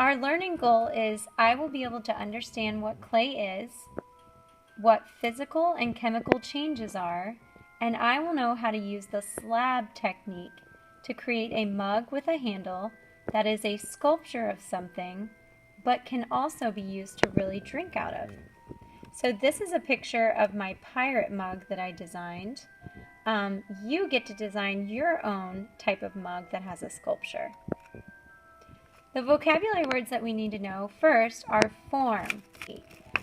Our learning goal is I will be able to understand what clay is, what physical and chemical changes are, and I will know how to use the slab technique to create a mug with a handle that is a sculpture of something, but can also be used to really drink out of. So this is a picture of my pirate mug that I designed. You get to design your own type of mug that has a sculpture. The vocabulary words that we need to know first are form.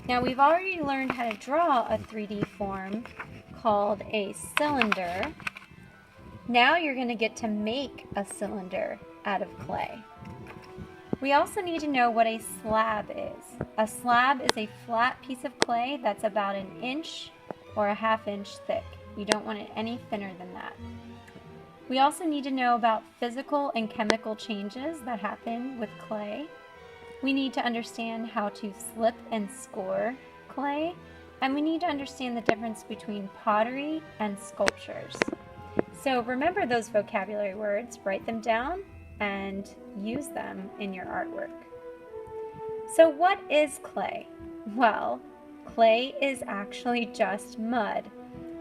Now we've already learned how to draw a 3D form called a cylinder. Now you're going to get to make a cylinder out of clay. We also need to know what a slab is. A slab is a flat piece of clay that's about 1 inch or a 1/2 inch thick. You don't want it any thinner than that. We also need to know about physical and chemical changes that happen with clay. We need to understand how to slip and score clay, and we need to understand the difference between pottery and sculptures. So remember those vocabulary words, write them down, and use them in your artwork. So what is clay? Well, clay is actually just mud.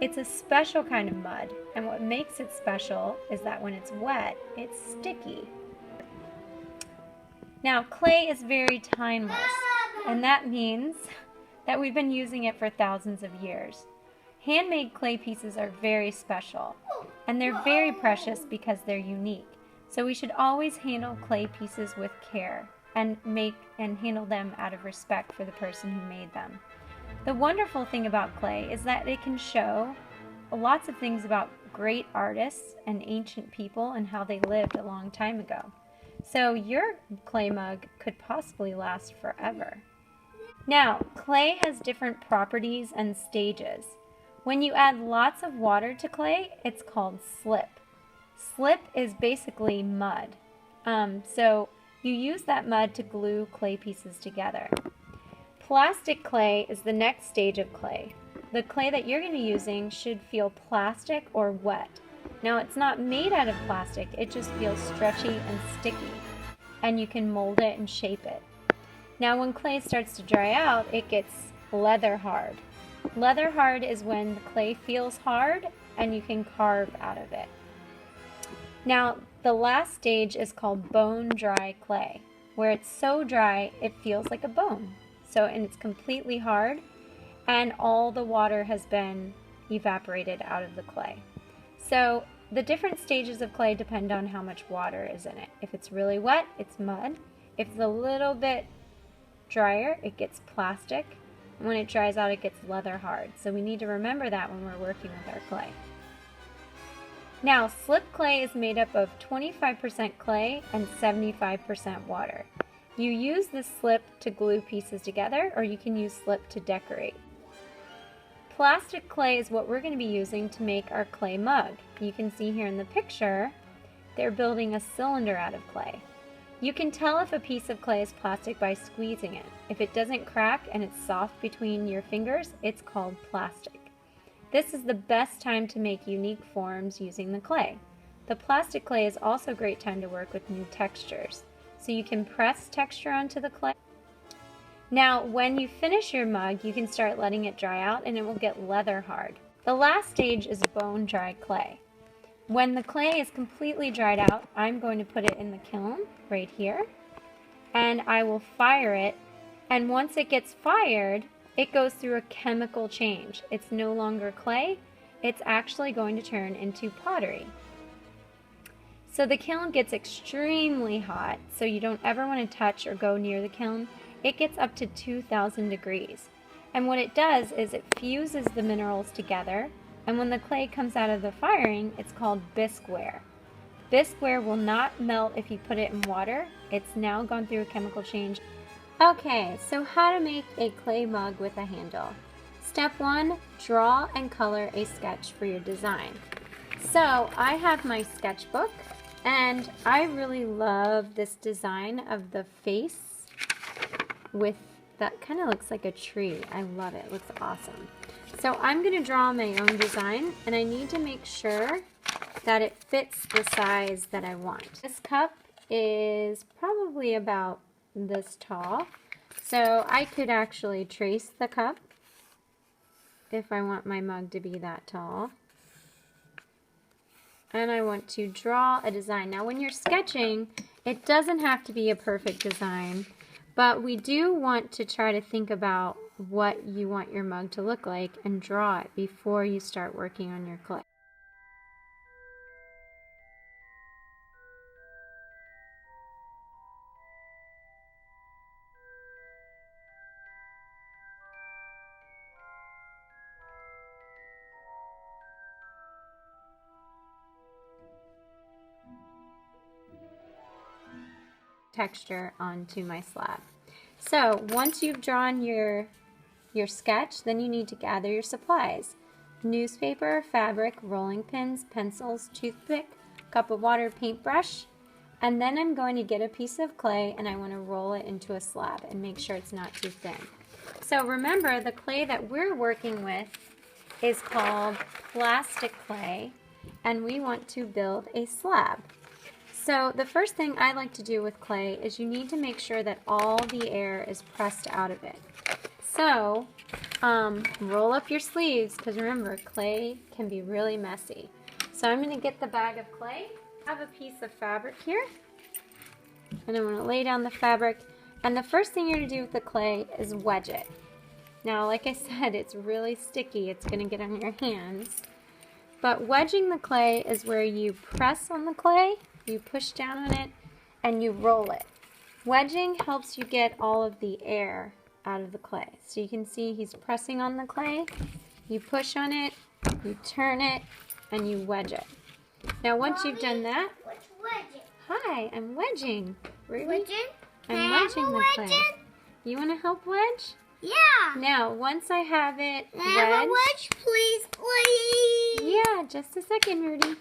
It's a special kind of mud, and what makes it special is that when it's wet, it's sticky. Now, clay is very timeless, and that means that we've been using it for thousands of years. Handmade clay pieces are very special, and they're very precious because they're unique. So we should always handle clay pieces with care and handle them out of respect for the person who made them. The wonderful thing about clay is that it can show lots of things about great artists and ancient people and how they lived a long time ago. So your clay mug could possibly last forever. Now, clay has different properties and stages. When you add lots of water to clay, it's called slip. Slip is basically mud. So you use that mud to glue clay pieces together. Plastic clay is the next stage of clay. The clay that you're going to be using should feel plastic or wet. Now it's not made out of plastic, it just feels stretchy and sticky, and you can mold it and shape it. Now when clay starts to dry out, it gets leather hard. Leather hard is when the clay feels hard and you can carve out of it. Now the last stage is called bone dry clay, where it's so dry it feels like a bone. And it's completely hard, and all the water has been evaporated out of the clay. So the different stages of clay depend on how much water is in it. If it's really wet, it's mud. If it's a little bit drier, it gets plastic. And when it dries out, it gets leather hard. So we need to remember that when we're working with our clay. Now, slip clay is made up of 25% clay and 75% water. You use this slip to glue pieces together, or you can use slip to decorate. Plastic clay is what we're going to be using to make our clay mug. You can see here in the picture, they're building a cylinder out of clay. You can tell if a piece of clay is plastic by squeezing it. If it doesn't crack and it's soft between your fingers, it's called plastic. This is the best time to make unique forms using the clay. The plastic clay is also a great time to work with new textures. So you can press texture onto the clay. Now, when you finish your mug, you can start letting it dry out and it will get leather hard. The last stage is bone dry clay. When the clay is completely dried out, I'm going to put it in the kiln right here, and I will fire it. And once it gets fired, it goes through a chemical change. It's no longer clay, it's actually going to turn into pottery. So the kiln gets extremely hot, so you don't ever want to touch or go near the kiln. It gets up to 2,000 degrees. And what it does is it fuses the minerals together, and when the clay comes out of the firing, it's called bisqueware. Bisqueware will not melt if you put it in water. It's now gone through a chemical change. Okay, so how to make a clay mug with a handle. Step 1, draw and color a sketch for your design. So I have my sketchbook, and I really love this design of the face with that kind of looks like a tree. I love it. It looks awesome. So I'm going to draw my own design, and I need to make sure that it fits the size that I want. This cup is probably about this tall. So I could actually trace the cup if I want my mug to be that tall. And I want to draw a design. Now when you're sketching, it doesn't have to be a perfect design, but we do want to try to think about what you want your mug to look like and draw it before you start working on your clay. Texture onto my slab. So once you've drawn your sketch, then you need to gather your supplies. Newspaper, fabric, rolling pins, pencils, toothpick, cup of water, paintbrush, and then I'm going to get a piece of clay and I want to roll it into a slab and make sure it's not too thin. So remember, the clay that we're working with is called plastic clay, and we want to build a slab. So the first thing I like to do with clay is you need to make sure that all the air is pressed out of it. So roll up your sleeves, because remember, clay can be really messy. So I'm going to get the bag of clay. I have a piece of fabric here, and I'm going to lay down the fabric. And the first thing you're going to do with the clay is wedge it. Now, like I said, it's really sticky. It's going to get on your hands. But wedging the clay is where you press on the clay, you push down on it, and you roll it. Wedging helps you get all of the air out of the clay. So you can see he's pressing on the clay, you push on it, you turn it, and you wedge it. Now once you've done that, What's wedging? hi, I'm wedging. Ruby? Wedging? I'm wedging the clay. You want to help wedge? Yeah. Now, once I have it Can I have a wedged, wedge, please? yeah, just a second, Rudy.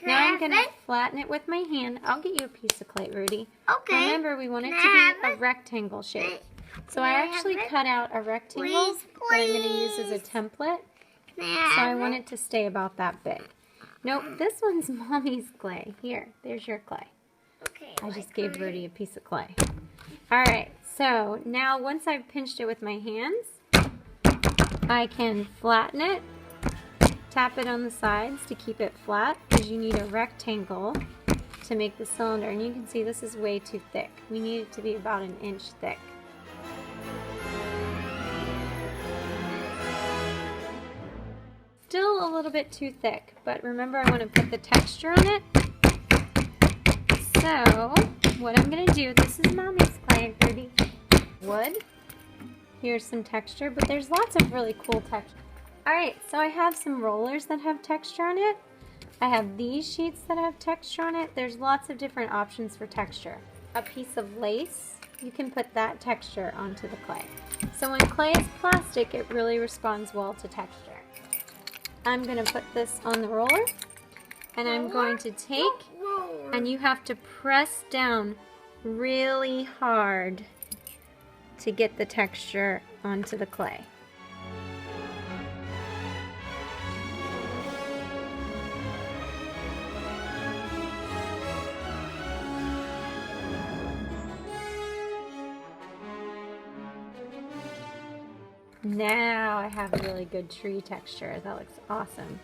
Now I'm going to flatten it with my hand. I'll get you a piece of clay, Rudy. Okay. Remember, we want it to be a rectangle shape. So I actually cut out a rectangle that I'm going to use as a template. So I want it to stay about that big. Nope, this one's Mommy's clay. Here, there's your clay. Okay. I just gave Rudy a piece of clay. Alright, so now once I've pinched it with my hands, I can flatten it, tap it on the sides to keep it flat, because you need a rectangle to make the cylinder. And you can see this is way too thick. We need it to be about 1 inch thick. Still a little bit too thick, but remember, I want to put the texture on it. So what I'm going to do, this is Mommy's clay, Rudy. Wood. Here's some texture, but there's lots of really cool texture. Alright, so I have some rollers that have texture on it. I have these sheets that have texture on it. There's lots of different options for texture. A piece of lace, you can put that texture onto the clay. So when clay is plastic, it really responds well to texture. I'm going to put this on the roller, and I'm going to take, and you have to press down really hard to get the texture onto the clay. Now I have a really good tree texture. That looks awesome.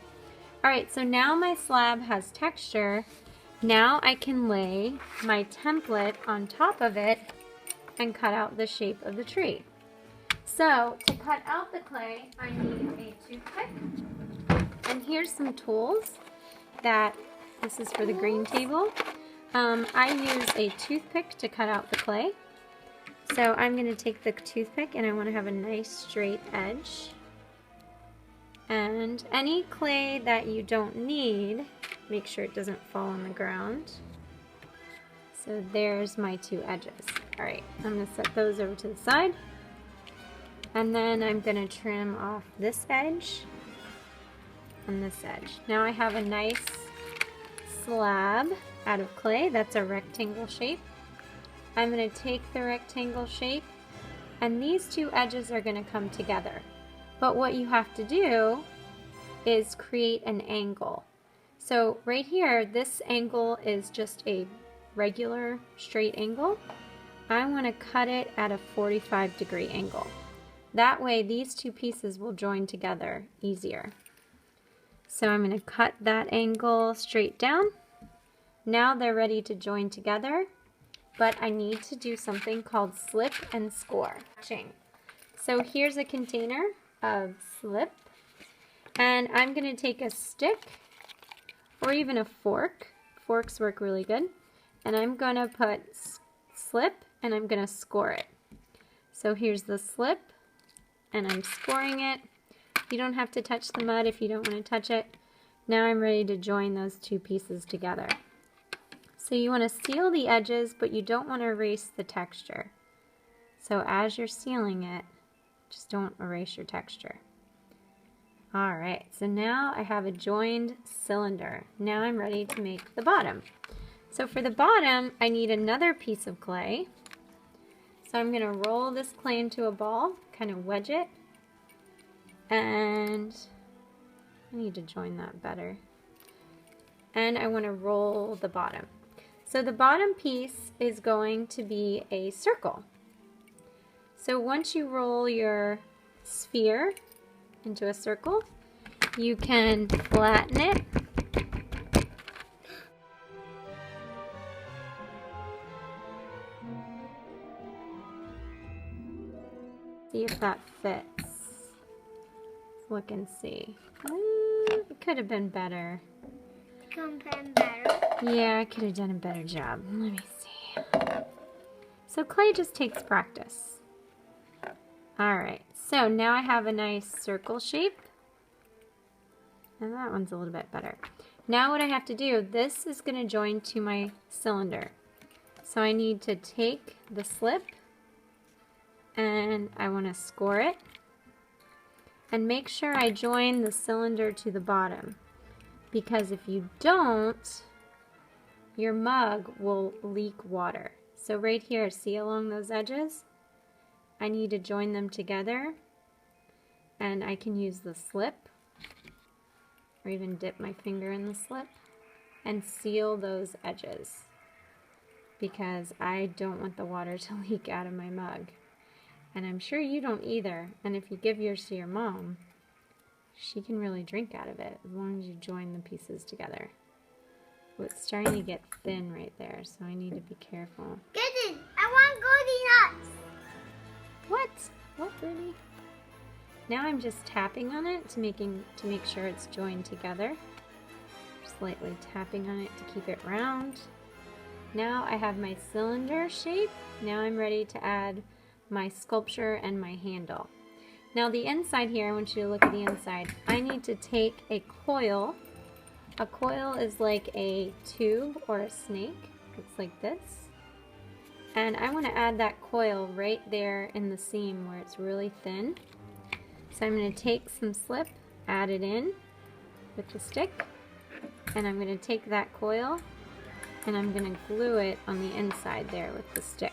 Alright, so now my slab has texture. Now I can lay my template on top of it and cut out the shape of the tree. So to cut out the clay, I need a toothpick. And here's some tools that, this is for the green table. I use a toothpick to cut out the clay. So I'm going to take the toothpick, and I want to have a nice straight edge. And any clay that you don't need, make sure it doesn't fall on the ground. So there's my two edges. Alright, I'm going to set those over to the side. And then I'm going to trim off this edge and this edge. Now I have a nice slab out of clay. That's a rectangle shape. I'm going to take the rectangle shape, and these two edges are going to come together. But what you have to do is create an angle. So right here, this angle is just a regular straight angle. I want to cut it at a 45-degree angle. That way these two pieces will join together easier. So I'm going to cut that angle straight down. Now they're ready to join together, but I need to do something called slip and score. So here's a container of slip, and I'm going to take a stick or even a fork. Forks work really good. And I'm going to put slip and I'm going to score it. So here's the slip and I'm scoring it. You don't have to touch the mud if you don't want to touch it. Now I'm ready to join those two pieces together. So you want to seal the edges, but you don't want to erase the texture. So as you're sealing it, just don't erase your texture. Alright, so now I have a joined cylinder. Now I'm ready to make the bottom. So for the bottom, I need another piece of clay. So I'm going to roll this clay into a ball, kind of wedge it, and I need to join that better. And I want to roll the bottom. So the bottom piece is going to be a circle. So once you roll your sphere into a circle, you can flatten it. See if that fits. Let's look and see. It could have been better. Yeah, I could have done a better job. Let me see. So clay just takes practice. Alright, so now I have a nice circle shape. And that one's a little bit better. Now what I have to do, this is going to join to my cylinder. So I need to take the slip and I want to score it. And make sure I join the cylinder to the bottom. Because if you don't, your mug will leak water. So right here, see along those edges? I need to join them together. And I can use the slip, or even dip my finger in the slip, and seal those edges. Because I don't want the water to leak out of my mug. And I'm sure you don't either. And if you give yours to your mom, she can really drink out of it as long as you join the pieces together. Oh, it's starting to get thin right there, so I need to be careful. Get it! I want golden nuts! What? What, Ruby? Now I'm just tapping on it to make sure it's joined together. Just lightly tapping on it to keep it round. Now I have my cylinder shape. Now I'm ready to add my sculpture and my handle. Now the inside here, I want you to look at the inside. I need to take a coil. A coil is like a tube or a snake. It's like this. And I want to add that coil right there in the seam where it's really thin. So I'm going to take some slip, add it in with the stick, and I'm going to take that coil and I'm going to glue it on the inside there with the stick.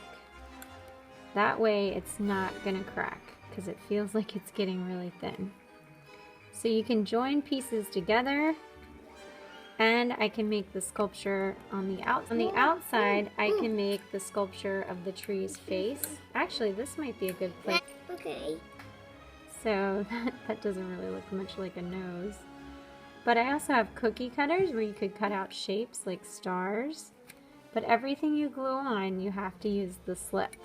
That way it's not going to crack because it feels like it's getting really thin. So you can join pieces together, and I can make the sculpture on the outside. On the outside, I can make the sculpture of the tree's face. Actually, this might be a good place. Okay. So that doesn't really look much like a nose. But I also have cookie cutters where you could cut out shapes like stars. But everything you glue on, you have to use the slip.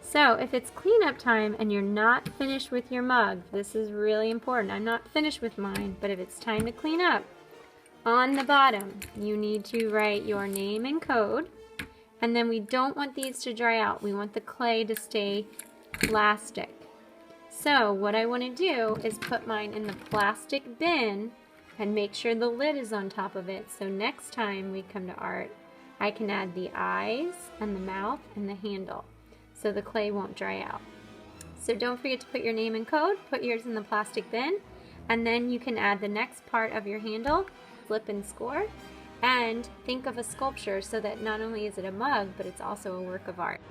So if it's cleanup time and you're not finished with your mug, this is really important. I'm not finished with mine, but if it's time to clean up, on the bottom, you need to write your name and code. And then we don't want these to dry out. We want the clay to stay plastic. So what I want to do is put mine in the plastic bin and make sure the lid is on top of it. So next time we come to art, I can add the eyes and the mouth and the handle, so the clay won't dry out. So don't forget to put your name and code, put yours in the plastic bin, and then you can add the next part of your handle, flip and score, and think of a sculpture so that not only is it a mug, but it's also a work of art.